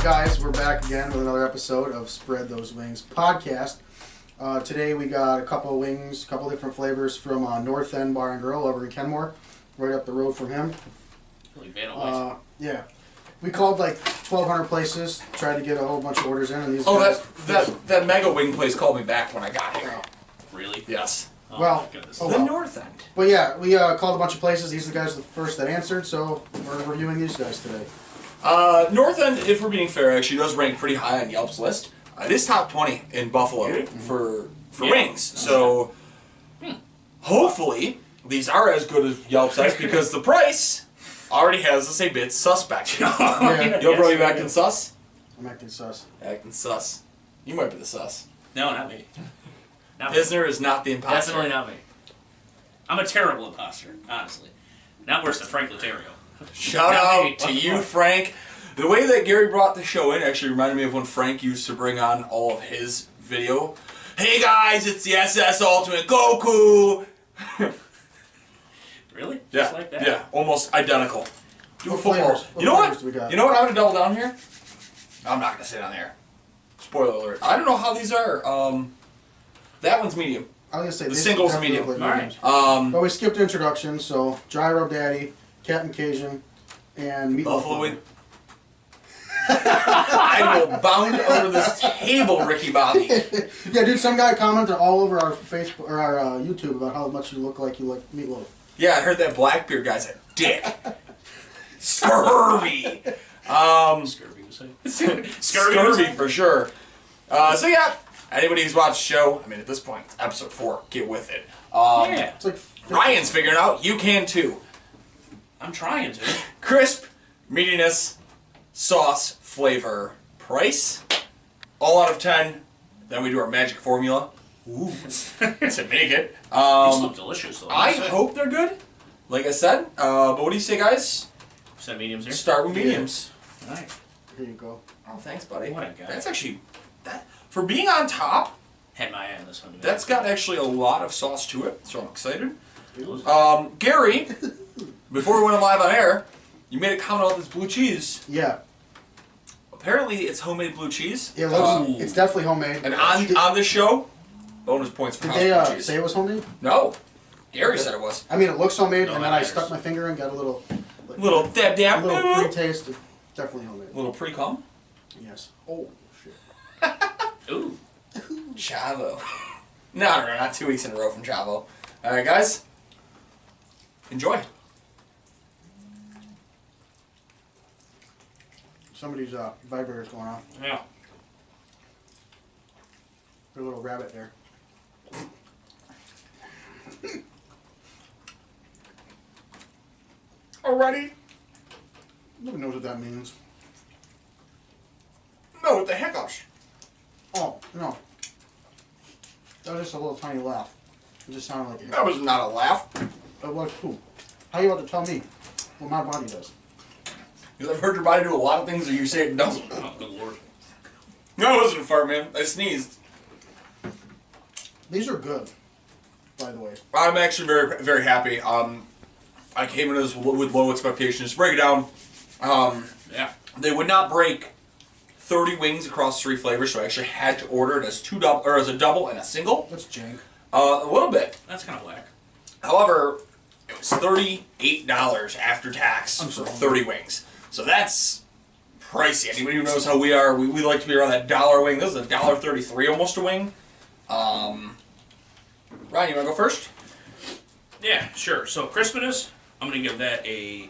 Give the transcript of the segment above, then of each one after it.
guys, we're back again with another episode of Spread Those Wings podcast. Today we got a couple of wings, a couple different flavors from North End Bar and Grill over in Kenmore, right up the road from him. Yeah. We called like 1,200 places, tried to get a whole bunch of orders in, and these guys... that Mango Wing place called me back when I got here. Really? Yes. Oh, well, the North End. But yeah, we called a bunch of places. These are the guys the first that answered, so we're reviewing these guys today. North End, if we're being fair, actually does rank pretty high on Yelp's list. It is top 20 in Buffalo for wings. So hopefully these are as good as Yelp says because the price already has us a bit suspect. Yo, bro, you acting sus? I'm acting sus. Acting sus. You might be the sus. No, not me. Pisner is not the imposter. Definitely not me. I'm a terrible imposter, honestly. Not worse than Frank Laterio. Shout out to you, Frank. The way that Gary brought the show in actually reminded me of when Frank used to bring on all of his video. Hey guys, it's the SS Ultimate Goku! Really? Yeah, Just like that? yeah, almost identical. Do What a football. flavors? You know what? Flavors do we got? You know what? I'm gonna double down here. I'm not gonna say it on there. Spoiler alert. I don't know how these are. That one's medium. I was gonna say The these singles definitely medium. look like mediums. Alright. But we skipped introductions, so Dry Rub Daddy, Captain Cajun, and Meatloaf. Buffalo Wing. I will bound over this table, Ricky Bobby. Yeah, dude, some guy commented all over our Facebook or our YouTube about how much you look like Meatloaf. Yeah, I heard that Blackbeard guy's a dick. Scurvy. Scurvy was saying. Scurvy for sure. So yeah, anybody who's watched the show, I mean at this point, it's episode 4, get with it. Yeah. It's like Ryan's figuring it out, you can too. I'm trying to. Crisp, meatiness, sauce, flavor, price, all out of 10. Then we do our magic formula. Ooh, to make it. These look delicious though. I hope they're good. Like I said, but what do you say, guys? Set mediums here. Start with mediums. Alright. Here you go. Oh, thanks, buddy. What a guy. That's actually for being on top. Had my eye on this one. That's got actually a lot of sauce to it, so I'm excited. It Gary, before we went live on air, you made a comment about this blue cheese. Yeah. Apparently, it's homemade blue cheese. It looks. It's definitely homemade. And on this show, bonus points for Did house they blue cheese. say it was homemade? No, Gary said it was. I mean, it looks homemade, No, and that then I matters. stuck my finger and got a little. Like, Little dab dab. a little pre-taste. It's definitely homemade. Little pre-cum. Yes. Oh shit. Ooh. Chavo. No, not 2 weeks in a row from Chavo. All right, guys. Enjoy. Somebody's vibrator's going off. Yeah. There's a little rabbit there. Already? Nobody knows what that means. No, with the hiccups. Oh no. That was just a little tiny laugh. It just sounded like it. That was not a laugh. It was cool. How are you about to tell me what my body does? Because I've heard your body do a lot of things that you say it doesn't. Oh, good lord. No, it wasn't a fart, man. I sneezed. These are good, by the way. I'm actually very, very happy. I came in with low expectations. To break it down, Yeah. they would not break 30 wings across 3 flavors, so I actually had to order it as as a double and a single. That's jank. A little bit. That's kind of whack. However, it was $38 after tax I'm for so 30 wings. So that's pricey. Anybody who knows how we are, we like to be around that $1 wing. This is $1.33 almost a wing. Ryan, you want to go first? Yeah, sure. So crispiness, I'm gonna give that a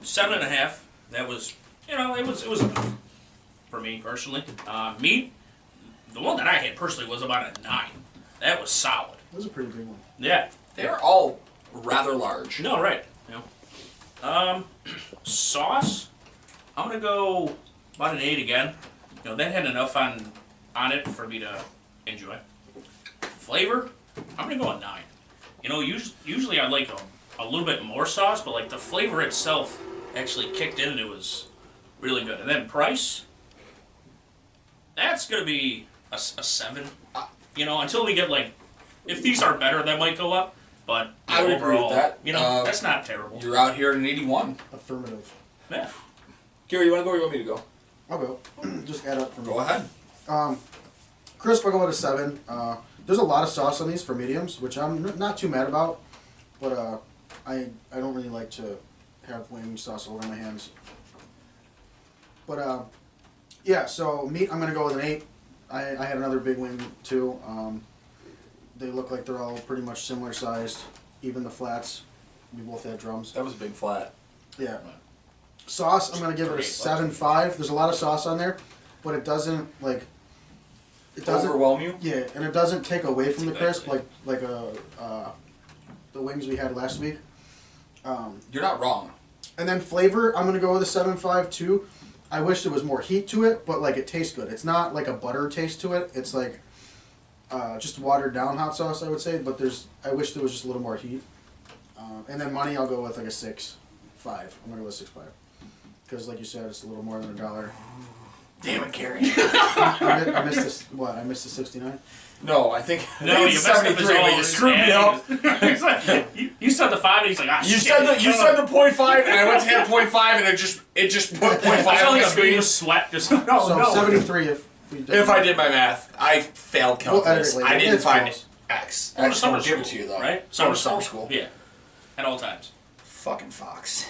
7.5. That was, it was enough for me personally. Meat, the one that I had personally was about a 9. That was solid. That was a pretty big one. Yeah. They're all rather large. No, right. Sauce, I'm gonna go about an 8 again. That had enough on it for me to enjoy. Flavor, I'm gonna go a 9. Usually I like a little bit more sauce, but like the flavor itself actually kicked in and it was really good. And then price, that's gonna be a 7. Until we get if these are better, that might go up. But I would agree with that. That's not terrible. You're out here at an 81. Affirmative. Yeah. Gary, you want to go or you want me to go? I'll go. Just add up for me. Go ahead. Crisp, I'll go with a 7. There's a lot of sauce on these for mediums, which I'm not too mad about. But I don't really like to have wing sauce all over my hands. But yeah, so meat, I'm going to go with an 8. I had another big wing too. They look like they're all pretty much similar sized. Even the flats. We both had drums. That was a big flat. Yeah. Sauce, I'm going to give it a 7.5. There's a lot of sauce on there, but it doesn't, like... It doesn't overwhelm you? Yeah, and it doesn't take away from the crisp like the wings we had last week. You're not wrong. And then flavor, I'm going to go with a 7.5 too. I wish there was more heat to it, but like it tastes good. It's not like a butter taste to it. It's like just watered down hot sauce, I would say, but I wish there was just a little more heat. And then money, I'll go with like a 6.5. I'm going to go with 6.5. Because like you said, it's a little more than $1. Damn it, Gary. I missed this. What? I missed the 69. No, I think No, it's you messed up his 73, but own. you screwed me up. He's like, you said the 5, and he's like, ah, You shit. said the 0.5, and I went to hit 0.5, and it just put 0.5 I on felt the like a screen. bead of sweat. Just So 73 if we did. If I did my math, I failed We'll edit calculus. it later. I didn't It's find close. X. Or X summer won't give it school, to you though. right? Summer school. Yeah, at all times. Fucking Fox.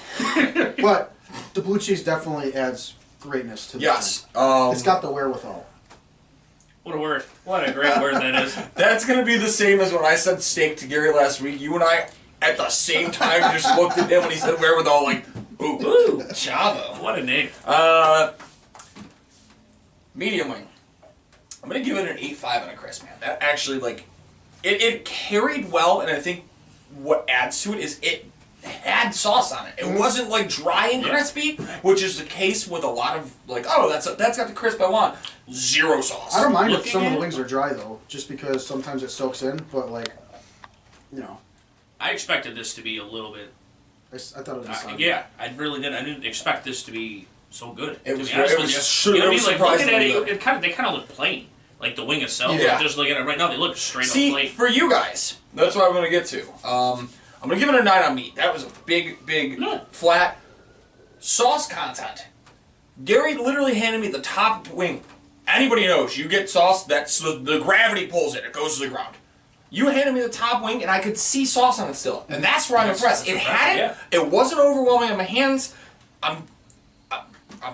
But the blue cheese definitely adds greatness to this. Yes. thing. It's got the wherewithal. What a word. What a great word that is. That's gonna be the same as when I said steak to Gary last week. You and I, at the same time, just looked at him when he said wherewithal, like, ooh, Ooh, Chavo. what a name. Medium wing. I'm gonna give it an 8.5 on a crisp, man. That actually, like, it carried well, and I think what adds to it is it had sauce on it. It wasn't like dry and crispy, which is the case with a lot of like, oh, that's got the crisp I want. Zero sauce. I don't mind if Looking some of the at- wings are dry though, just because sometimes it soaks in. But like, you know, I expected this to be a little bit. I thought it was. Yeah, I really did. I didn't expect this to be so good. It to was- be honest it with was you. sure- You know it what I was mean? Like looking at surprisingly it, they kind of look plain. Like the wing itself. Yeah. Like, just looking at it right now, they look straight See, up plain. for you guys, that's what I'm gonna get to. I'm gonna give it a 9 on meat. That was a big, No. flat sauce content. Gary literally handed me the top wing. Anybody knows, you get sauce, that's the gravity pulls it goes to the ground. You handed me the top wing, and I could see sauce on it still, and that's where I'm impressed. It had it. Yeah. It wasn't overwhelming on my hands. I'm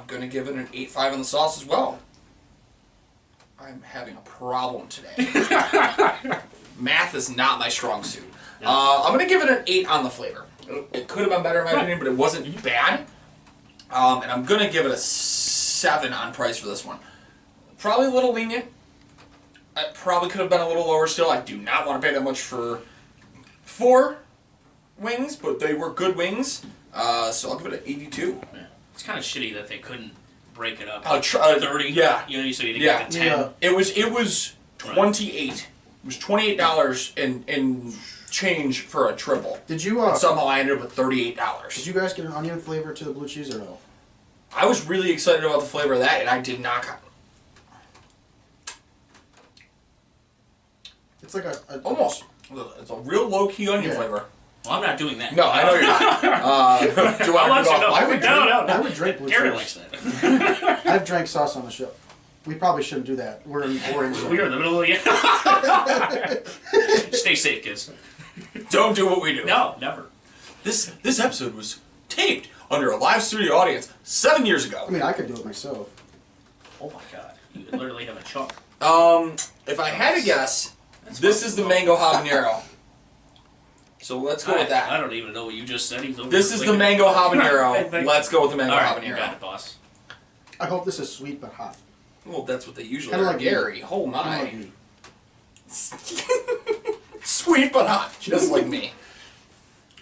gonna give it an 8.5 on the sauce as well. I'm having a problem today. Math is not my strong suit. I'm gonna give it an 8 on the flavor. It could have been better in my opinion, but it wasn't bad. And I'm gonna give it a 7 on price for this one. Probably a little lenient. I probably could have been a little lower still. I do not want to pay that much for 4 wings, but they were good wings. So I'll give it an 82. Yeah. It's kind of shitty that they couldn't break it up. 30. Yeah. You know, you said you Yeah. get the 10. Yeah. It was 28. It was $28 in change for a triple. Did you? And somehow I ended up with Did $38. you guys get an onion flavor to the blue cheese or no? I was really excited about the flavor of that, and I did not. It's like a Almost. It's a real low key onion Yeah. flavor. Well, I'm not doing that. No, I know you're not. Do you I want want to you go to know. off? I would No. I would drink blue Gary cheese. likes that. I've drank sauce on the show. We probably shouldn't do that. We're in the We are in the middle of the Stay safe, kids. Don't do what we do. No, never. This episode was taped under a live studio audience 7 years ago. I mean, I could do it myself. Oh my god. You literally have a chunk. If I had to guess, this is the Mango Habanero. So let's go with I that. don't even know what you just said. This is the Mango Habanero. Let's go with the Mango Alright, you got Habanero. it, boss. I hope this is sweet but hot. Well, that's what they usually Kinda are. like Gary. Oh Kinda like my. me. Sweet but hot. Just like me.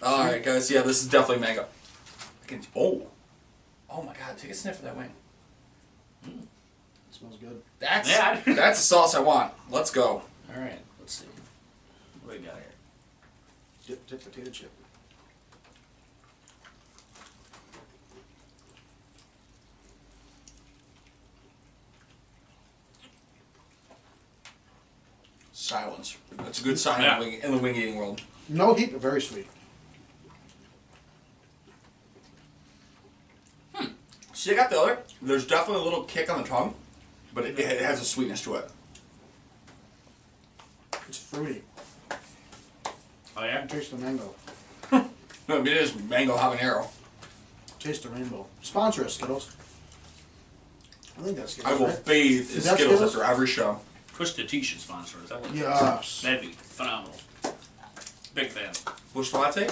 Alright, guys. Yeah, this is definitely mango. Oh my god. Take a sniff of that wing. It smells good. That's Yeah. that's the sauce I want. Let's go. Alright, let's see. What do we got here? Dip potato chip. Silence. That's a good sign Yeah. in the wing eating world. No heat, but very sweet. So you got the other. There's definitely a little kick on the tongue, but it has a sweetness to it. It's fruity. Oh yeah. Taste the mango. No, it is Mango Habanero. Taste the rainbow. Sponsor us, Skittles. I think that's I Skittles. will Right? bathe in Is that Skittles Skittles? after every show. Twisted Tea should sponsor us. That would, Yes. that'd be phenomenal. Big fan. Bush Latte?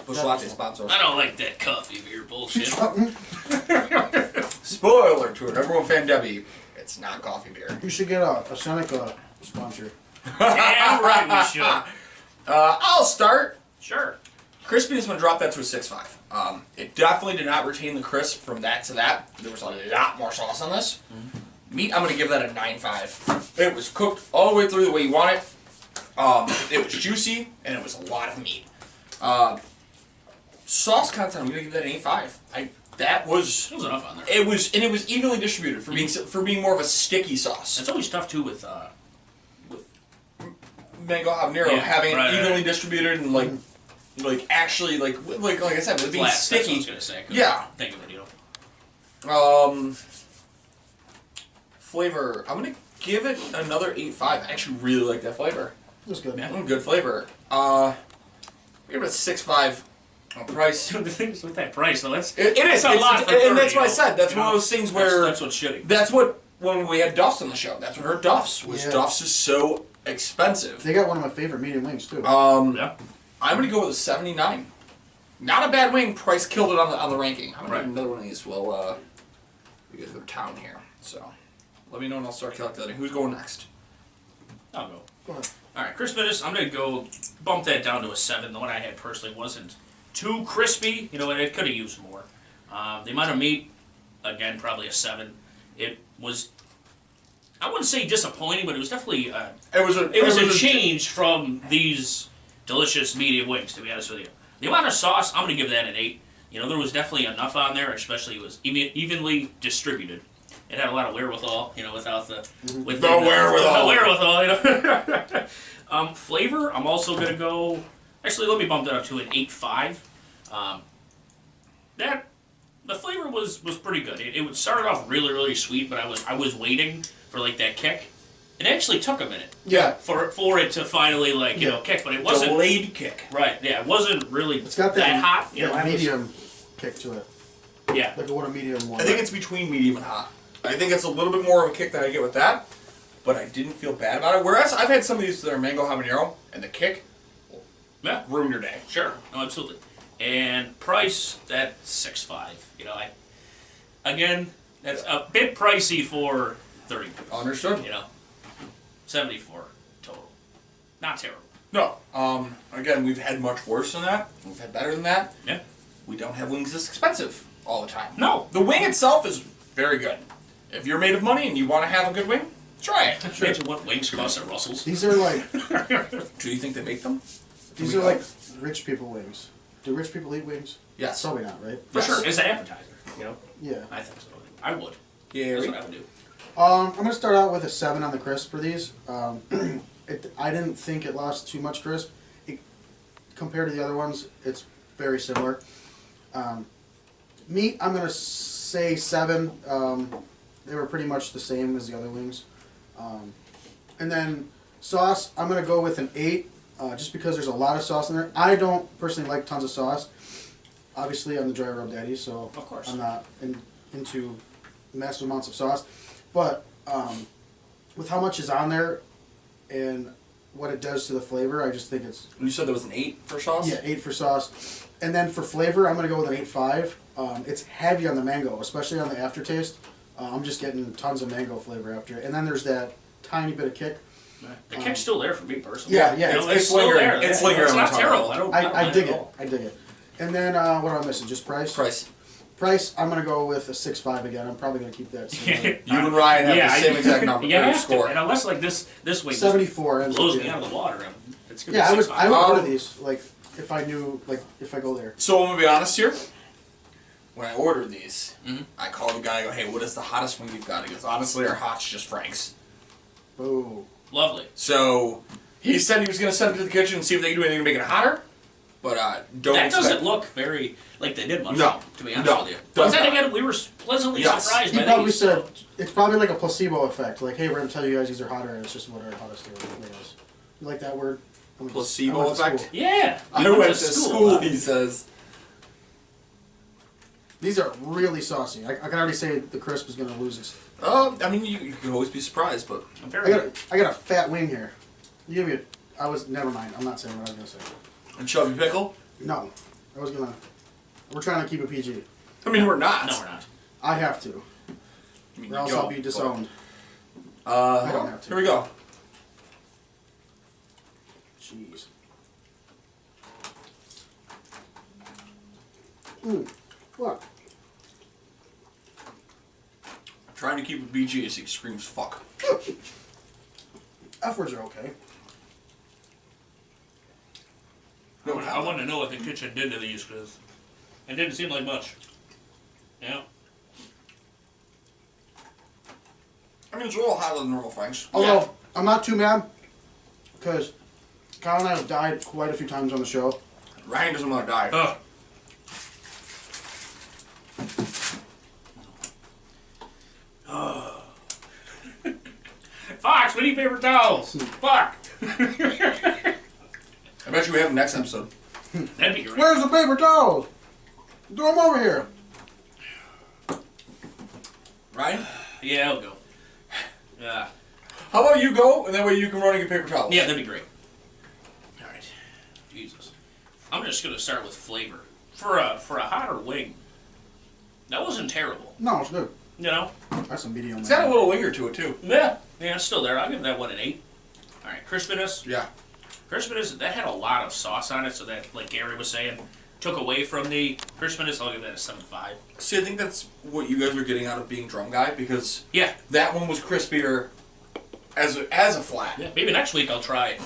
Bush Latte sponsor us. I don't like that coffee beer bullshit. Spoiler to it. Number one fan Debbie. It's not coffee beer. You should get a Seneca sponsor. Damn right we should. I'll start. Sure. Crispiness, I'm going to drop that to a 6.5. It definitely did not retain the crisp from that to that. There was a lot more sauce on this. Meat, I'm going to give that a 9.5. It was cooked all the way through the way you want it. It was juicy, and it was a lot of meat. Sauce content, I'm going to give that an 8.5. That was... There was enough on there. It was evenly distributed for being more of a sticky sauce. It's always tough too with Mango Habanero having it right, evenly right. distributed and like actually like I said, with it being flats, that's what I sticky. was gonna say. I couldn't Yeah. think of it, you know. Flavor, I'm gonna give it another 8.5. I actually really like that flavor. It was good. Good flavor. Give it a 6.5 on price. The thing is with that price, though, It is, it's a lot for 30, and that's what I you know? said. That's You one of know? those things where that's what's shitty. that's what when we had Duff's on the show. That's what hurt Duff's was Yeah. Duff's is so expensive. They got one of my favorite medium wings too. Yeah. I'm gonna go with a 79. Not a bad wing. Price killed it on the ranking. I'm gonna Right. get another one of these. Well, we get to go to town here. So let me know and I'll start calculating. Who's going next? I'll go. Go ahead. All right, crispiness. I'm gonna go bump that down to a 7. The one I had personally wasn't too crispy. You know, and it could have used more. The amount of meat, again, probably a 7. It was. I wouldn't say disappointing, but it was definitely. It was a change from these delicious medium wings, to be honest with you. The amount of sauce, I'm going to give that an 8. You know, there was definitely enough on there, especially it was evenly distributed. It had a lot of wherewithal, you know, without the... With The wherewithal. The wherewithal, you know. Flavor, I'm also going to go... Actually, let me bump that up to an 8.5. The flavor was pretty good. It started off really, really sweet, but I was waiting for, like, that kick. It actually took a minute. Yeah. For it to finally, like, you know, kick, but it wasn't... delayed kick. Right, yeah, it wasn't really It's got that hot. You know, that it was- medium kick to it. Yeah. Like what a medium one. I think it's between medium and hot. I think it's a little bit more of a kick than I get with that, but I didn't feel bad about it. Whereas I've had some of these that are Mango Habanero, and the kick Yeah, ruined your day. sure. No, absolutely. And price, that's 6.5. You know, again, that's a bit pricey for 30 pounds. Understood. You know, 74 total. Not terrible. No. Again, we've had much worse than that. We've had better than that. Yeah. We don't have wings this expensive all the time. No. The wing itself is very good. If you're made of money and you want to have a good wing, try it. Imagine what wings cost at Russell's. These are like Do you think they make them? these are like rich people wings. Do rich people eat wings? Yes. Probably not, right? For sure. As an appetizer, you know? Yeah. I think so. I would. Yeah. That's what I would do. I'm gonna start out with a 7 on the crisp for these. I didn't think it lost too much crisp. Compared to the other ones, it's very similar. Meat, I'm gonna say 7. They were pretty much the same as the other wings. And then sauce, I'm gonna go with an 8, just because there's a lot of sauce in there. I don't personally like tons of sauce. Obviously, I'm the dry rub daddy, so Of course. I'm not into massive amounts of sauce. But with how much is on there and what it does to the flavor, I just think it's... You said there was an 8 for sauce? Yeah, 8 for sauce. And then for flavor, I'm going to go with an 8.5. It's heavy on the mango, especially on the aftertaste. I'm just getting tons of mango flavor after it. And then there's that tiny bit of kick. The kick's still there for me personally. Yeah, You know, it's still lingering. there. It's lingering It's on not top. terrible. I don't I mind dig at it. all. I dig it. And then what am I missing? Just price? Price. Price, I'm going to go with a 6.5 again. I'm probably going to keep that same. You and Ryan have Yeah, the same exact number. You have to. score. And unless like this wing 74 ends up blows me being- out of the water, it's gonna Yeah, be I would 6.5. order these, like, if I knew, like, if I go there. So I'm gonna be honest here. When I ordered these, Mhm. I called the guy. I go, "Hey, what is the hottest wing you've got?" He goes, "Honestly, our hot's just Frank's." Boo. Lovely. So he said he was gonna send it to the kitchen and see if they could do anything to make it hotter. But don't That expect... doesn't look very like they did much. No. To be honest with you. Does But then not. again, we were pleasantly Yes. surprised He by probably these. said it's probably like a placebo effect. Like, hey, we're gonna tell you guys these are hotter, and it's just what our hottest is. You like that word? Placebo I went to effect? school. Yeah. I we went to school, huh? he says. These are really saucy. I can already say the crisp is gonna lose its. I mean, you can always be surprised, but... I'm very I got a fat wing here. You give me never mind. I'm not saying what I was gonna say. And chubby pickle? No, I was gonna. We're trying to keep it PG. I mean, we're not. No, we're not. I have to, I mean, or else you I'll don't, be disowned. I don't have to. Here we go. Jeez. What? I'm trying to keep it BG as he screams fuck. F words are okay. No, I want to know what the kitchen did to these because it didn't seem like much. Yeah. I mean, it's a little hotter than normal Franks. Although I'm not too mad because Kyle and I have died quite a few times on the show. Ryan doesn't want to die. Ugh. Fox, we need paper towels. Fuck. I bet you we have them next episode. That'd be great. Where's the paper towels? Throw them over here. Ryan? Yeah, I'll go. Yeah. How about you go, and that way you can run and get paper towels? Yeah, that'd be great. All right. Jesus. I'm just gonna start with flavor. For a hotter wing, that wasn't terrible. No, it's good. You know? That's some medium. It's got a little linger to it, too. Yeah. Yeah, it's still there. I'll give that one an 8. All right, crispiness. Yeah. Crispiness, that had a lot of sauce on it, so that, like Gary was saying, took away from the crispiness. I'll give that a 7.5. See, I think that's what you guys were getting out of being drum guy, because Yeah. that one was crispier as a flat. Yeah. Maybe next week I'll try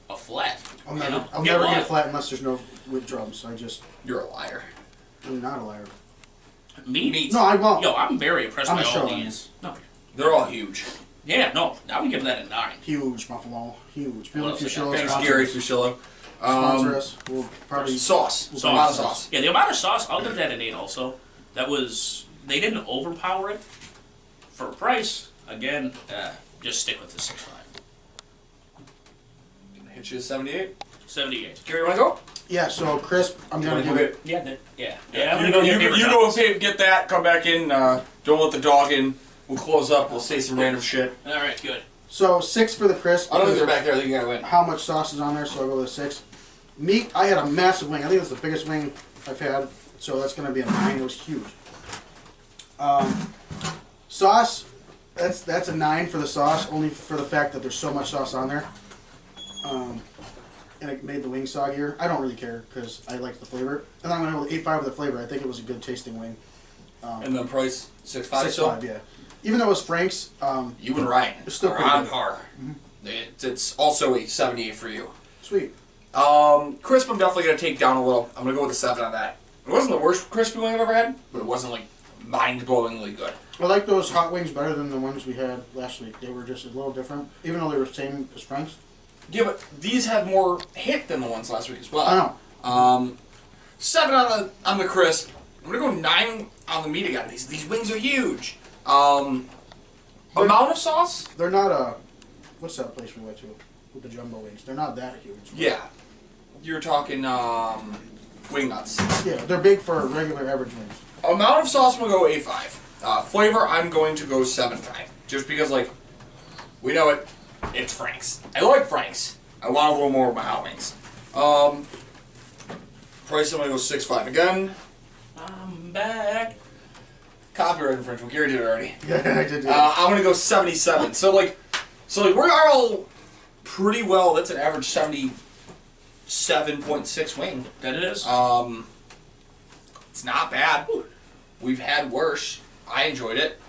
a flat. I'll you never, know? I'll Get never one. get flat unless there's no with drums. You're a liar. I'm not a liar. Meat. No, I won't. Yo, I'm very impressed I'm by a all show these. No. They're all huge. Yeah, no. I would give that a 9. Huge Buffalo. Huge. What Billy else they got? Fusillo Thanks, sponsor Gary us. Fusillo. Sponsor us. We'll probably. Sauce. Sauce. A lot of sauce. Yeah, the amount of sauce, I'll give that an 8 also. That was, they didn't overpower it. For price, again, just stick with the 6.5. Gonna hit you a 78. 78. Gary, you wanna go? Yeah. So crisp. I'm gonna give it. Yeah, yeah. Yeah, I'm you gonna go, give paper you towels. go get that, come back in, don't let the dog in. We'll close up, we'll say some random shit. Alright, good. So 6 for the crisp. I don't think because they're back there, I think you gotta win. how much sauce is on there, so I'll go with a 6. Meat, I had a massive wing. I think it's the biggest wing I've had, so that's going to be a 9. It was huge. Sauce, that's a 9 for the sauce, only for the fact that there's so much sauce on there. And it made the wing soggier. I don't really care because I like the flavor. And I'm going to go with 8.5 with the flavor. I think it was a good tasting wing. And the price, 6.5 6.5, yeah. Even though it was Frank's, You and Ryan It's still are pretty on good. par. It's also a 78 for you. sweet. Crisp, I'm definitely going to take down a little. I'm going to go with a 7 on that. It wasn't the worst crispy wing I've ever had, but it wasn't like mind-blowingly good. I like those hot wings better than the ones we had last week. They were just a little different, even though they were the same as Frank's. Yeah, but these have more hit than the ones last week as well. I know. 7 on the crisp. I'm gonna go 9 on the meat again. These wings are huge. Amount of sauce? They're not a. What's that place we went to with the jumbo wings? They're not that huge. Yeah. You're talking wing nuts. Yeah, they're big for regular average wings. Amount of sauce, I'm gonna go 8.5. Flavor, I'm going to go 7.5. Just because, like, we know it. It's Frank's. I like Frank's. I want a little more of my hot wings. Price, I'm gonna go 6.5 again. I'm back. Copyright infringement. Gary did it already. Yeah, I did. I'm gonna go 77. So like we're all pretty well. That's an average 77.6 wing. That it is. It's not bad. We've had worse. I enjoyed it.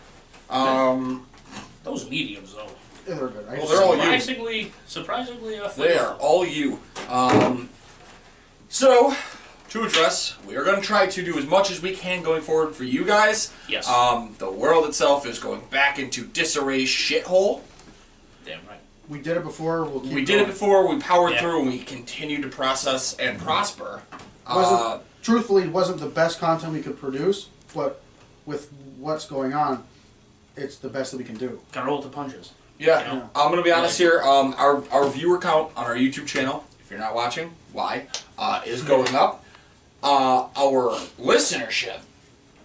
Those mediums, though. Yeah, they're good. Well, they're all you. Surprisingly, They are all you. So, to address, we are going to try to do as much as we can going forward for you guys. Yes. The world itself is going back into disarray shithole. Damn right. We did it before. We'll keep We going. did it before. We powered through, and we continue to process and prosper. Truthfully, wasn't the best content we could produce, but with what's going on, it's the best that we can do. Gotta roll with the punches. Yeah, You know? I'm gonna be honest here. Our viewer count on our YouTube channel, if you're not watching, why, is going up. Our listenership,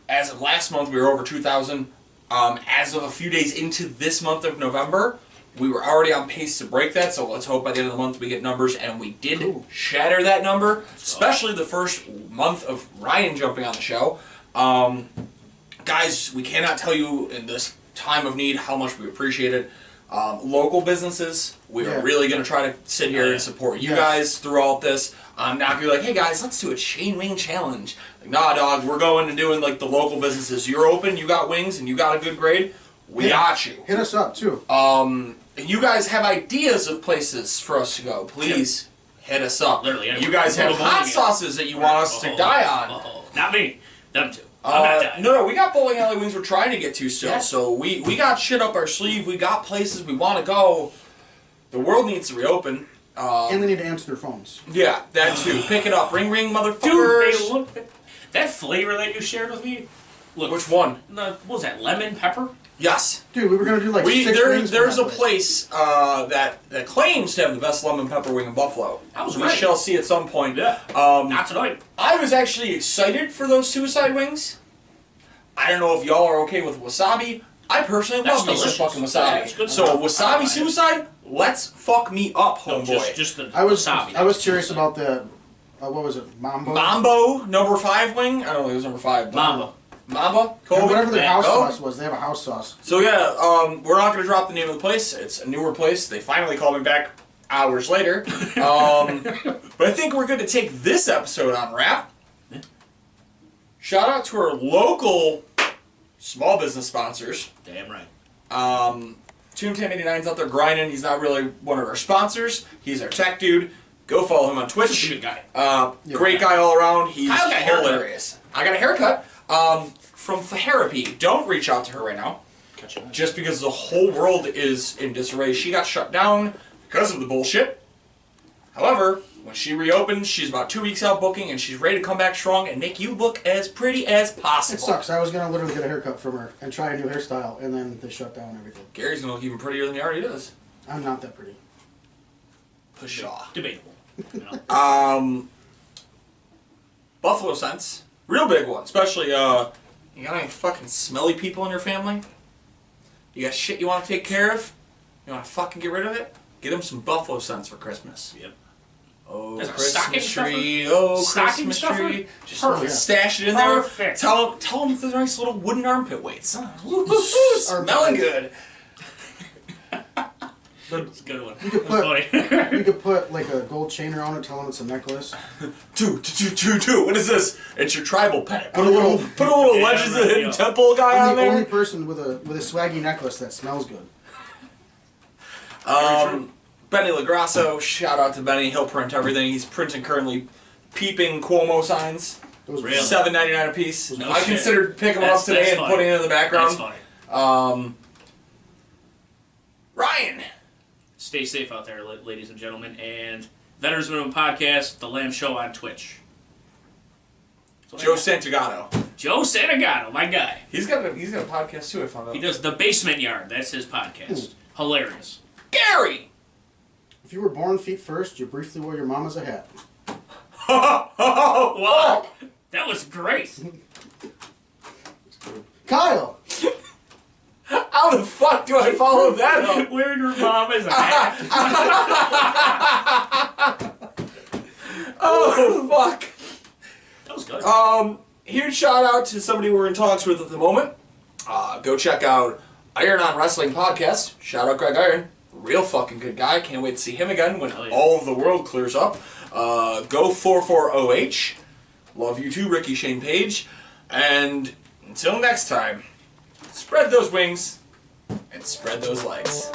as of last month, we were over 2,000. As of a few days into this month of November, we were already on pace to break that. So let's hope by the end of the month we get numbers, and we did shatter that number. Especially the first month of Ryan jumping on the show. Guys, we cannot tell you in this time of need how much we appreciate it. Local businesses, we are really going to try to sit here and support you guys throughout this. Not be like, hey guys, let's do a chain wing challenge. Like, nah, dog, we're going and doing like the local businesses. You're open, you got wings, and you got a good grade. We got you. Hit us up too. You guys have ideas of places for us to go. Please hit us up. Literally, you guys have hot sauces that you want us to die on. Not me. Them two. I'm not dying. No, we got bowling alley wings we're trying to get to still. Yeah. So we got shit up our sleeve. We got places we want to go. The world needs to reopen. And they need to answer their phones. Yeah, that too. Pick it up. Ring, ring, motherfuckers. Dude, look. That flavor that you shared with me. Look, Which one? What was that? Lemon pepper? Yes. Dude, we were going to do like 6 rings. There's a place that claims to have the best lemon pepper wing in Buffalo. I was We right. shall see at some point. Yeah. Not tonight. I was actually excited for those suicide wings. I don't know if y'all are okay with wasabi. I personally That's love me some delicious. fucking Yeah, wasabi. it's good So stuff. wasabi suicide, let's fuck me up, No, homeboy. just the I was wasabi. curious about the, what was it, Mambo? Mambo number 5 wing. I don't know if it was number 5. But Mamba. Mamba. Yeah, Kobe. whatever their house Mango. sauce was, they have a house sauce. So yeah, we're not gonna drop the name of the place. It's a newer place. They finally called me back hours later. But I think we're good to take this episode on wrap. Shout out to our local small business sponsors. Damn right. Toon 1089's out there grinding. He's not really one of our sponsors. He's our tech dude. Go follow him on Twitch. He's a good guy. Great guy all around. He's Kyle got a haircut. hilarious. I got a haircut from therapy. Don't reach out to her right now. Just because the whole world is in disarray. She got shut down because of the bullshit. However, when she reopens, she's about 2 weeks out booking, and she's ready to come back strong and make you look as pretty as possible. It sucks. I was going to literally get a haircut from her and try a new hairstyle, and then they shut down everything. Gary's gonna look even prettier than he already does. I'm not that pretty. Pshaw. Debatable. You know? Buffalo scents. Real big one. Especially, you got any fucking smelly people in your family? You got shit you want to take care of? You want to fucking get rid of it? Get them some buffalo scents for Christmas. Yep. Oh, As a stocking Christmas tree. stuffer? Oh, Stocking Christmas stuffer? tree. Just Perfect. stash it in there. Perfect. Tell them there's nice little wooden armpit weights. Smelling good. It's a good one. You could That's put, funny. you could put like a gold chain around it, tell them it's a necklace. Two. What is this? It's your tribal pet. Put a little Legends of the Hidden Temple guy I'm on the there. only person with a swaggy necklace that smells good. Benny Lagrasso, shout out to Benny. He'll print everything. He's printing currently peeping Cuomo signs. Those Really? $7.99 a piece. No I shit. considered picking them up That's today and funny. putting it in the background. That's funny. Ryan. Stay safe out there, ladies and gentlemen. And Veterans Minimum Podcast, The Lamb Show on Twitch. Joe Santagato. Joe Santagato, my guy. He's got a podcast too, I found out. He does The Basement Yard. That's his podcast. Hilarious. Gary! If you were born feet first, you briefly wore your mama's a hat. Wow. That was great. Kyle! How the fuck do I follow that up? Wearing your mom as a hat. Oh, fuck. That was good. Huge shout out to somebody we're in talks with at the moment. Go check out Iron on Wrestling Podcast. Shout out Greg Iron. Real fucking good guy. Can't wait to see him again when all of the world clears up. Go 44OH. Love you too, Ricky Shane Page. And until next time, spread those wings and spread those legs.